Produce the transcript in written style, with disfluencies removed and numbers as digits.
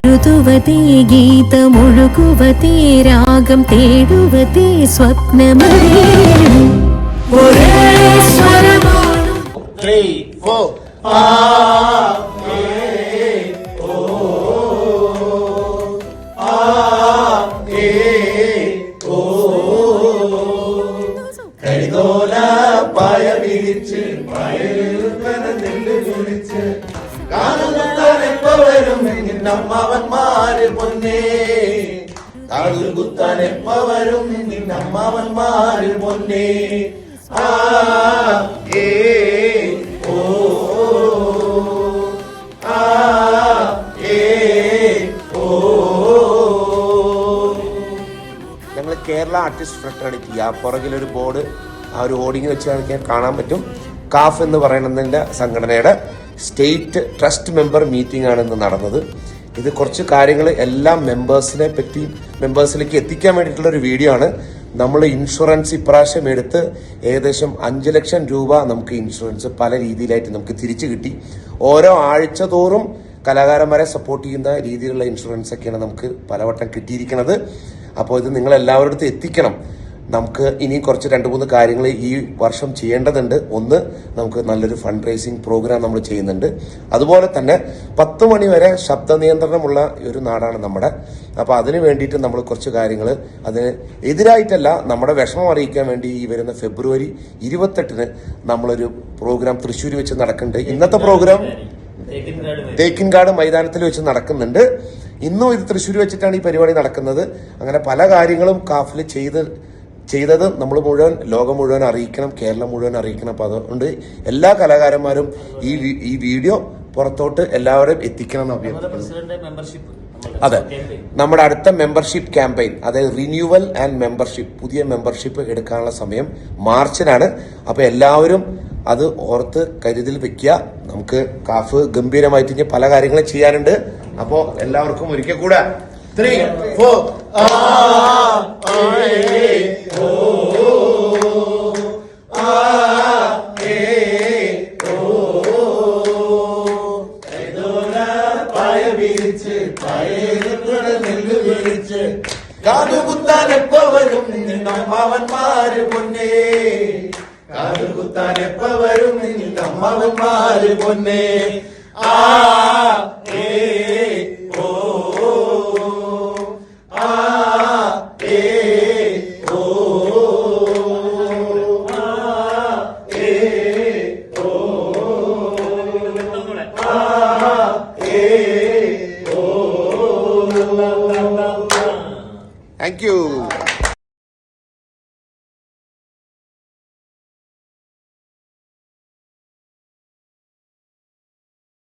എഴുതുവതേ ഗീതമൊഴുകുവതേ രാഗം തേടുവതേ സ്വപ്നമറിയേണം ഒരേ സ്വരമാണ് 3, 4 കരിതോല പായ വിരിച്ച് നെല്ല് കുളിച്ച് കാതുകുത്താനെപ്പവരും നിന്നമ്മാവന്മാര് പൊന്നേ കാതുകുത്താനെപ്പവരും നിന്നമ്മാവന്മാര് പൊന്നേ ഞങ്ങൾ കേരള ആർട്ടിസ്റ്റ് ഫ്രട്ടേണിറ്റി ആ പുറകിലൊരു ബോർഡ് ആ ഒരു ഹോർഡിങ് വെച്ച് കാണാൻ പറ്റും. കാഫ് എന്ന് പറയുന്നതിൻ്റെ സംഘടനയുടെ സ്റ്റേറ്റ് ട്രസ്റ്റ് മെമ്പർ മീറ്റിംഗ് ആണ് ഇന്ന് നടന്നത്. ഇത് കുറച്ച് കാര്യങ്ങൾ എല്ലാ മെമ്പേഴ്സിലേക്ക് എത്തിക്കാൻ വേണ്ടിയിട്ടുള്ള ഒരു വീഡിയോ ആണ്. നമ്മൾ ഇൻഷുറൻസ് ഇപ്രാവശ്യം എടുത്ത് ഏകദേശം 5 ലക്ഷം രൂപ നമുക്ക് ഇൻഷുറൻസ് പല രീതിയിലായിട്ട് നമുക്ക് തിരിച്ചു കിട്ടി. ഓരോ ആഴ്ച തോറും കലാകാരന്മാരെ സപ്പോർട്ട് ചെയ്യുന്ന രീതിയിലുള്ള ഇൻഷുറൻസ് ഒക്കെയാണ് നമുക്ക് പലവട്ടം കിട്ടിയിരിക്കുന്നത്. അപ്പോൾ ഇത് നിങ്ങൾ എല്ലാവരുടെ എത്തിക്കണം. നമുക്ക് ഇനി കുറച്ച് 2-3 കാര്യങ്ങൾ ഈ വർഷം ചെയ്യേണ്ടതുണ്ട്. ഒന്ന്, നമുക്ക് നല്ലൊരു ഫണ്ട് റൈസിങ് പ്രോഗ്രാം നമ്മൾ ചെയ്യുന്നുണ്ട്. അതുപോലെ തന്നെ 10 മണി വരെ ശബ്ദ നിയന്ത്രണമുള്ള ഒരു നാടാണ് നമ്മുടെ. അപ്പോൾ അതിന് വേണ്ടിയിട്ട് നമ്മൾ കുറച്ച് കാര്യങ്ങൾ അതിന് എതിരായിട്ടല്ല, നമ്മുടെ വിഷമം അറിയിക്കാൻ വേണ്ടി ഈ വരുന്ന ഫെബ്രുവരി 28-ന് നമ്മളൊരു പ്രോഗ്രാം തൃശ്ശൂർ വെച്ച് നടക്കുന്നുണ്ട്. ഇന്നത്തെ പ്രോഗ്രാം തേക്കിൻകാട് മൈതാനത്തിൽ വെച്ച് നടക്കുന്നുണ്ട്. ഇന്നും ഇത് തൃശ്ശൂർ വെച്ചിട്ടാണ് ഈ പരിപാടി നടക്കുന്നത്. അങ്ങനെ പല കാര്യങ്ങളും കാഫിൽ ചെയ്തത് നമ്മൾ മുഴുവൻ ലോകം മുഴുവൻ അറിയിക്കണം, കേരളം മുഴുവൻ അറിയിക്കണം. അപ്പൊ അതുകൊണ്ട് എല്ലാ കലാകാരന്മാരും ഈ വീഡിയോ പുറത്തോട്ട് എല്ലാവരും എത്തിക്കണം എന്ന് അഭ്യർത്ഥിക്കുന്നു. അതെ, നമ്മുടെ അടുത്ത മെമ്പർഷിപ്പ് ക്യാമ്പയിൻ, അതായത് റിന്യൂവൽ ആൻഡ് മെമ്പർഷിപ്പ്, പുതിയ മെമ്പർഷിപ്പ് എടുക്കാനുള്ള സമയം മാർച്ചിനാണ്. അപ്പൊ എല്ലാവരും അത് ഓർത്ത് കരുതിൽ വെക്കുക. നമുക്ക് കാഫ് ഗംഭീരമായിട്ട് പല കാര്യങ്ങളും ചെയ്യാനുണ്ട്. അപ്പോ എല്ലാവർക്കും ഒരിക്കൽ കൂടെ 3, 4 കാതുകുത്താനെപ്പവരും നിന്നമ്മാവന്മാര് പൊന്നേ കാതുകുത്താനെപ്പവരും നിന്നമ്മാവന്മാര് പൊന്നേ Thank you.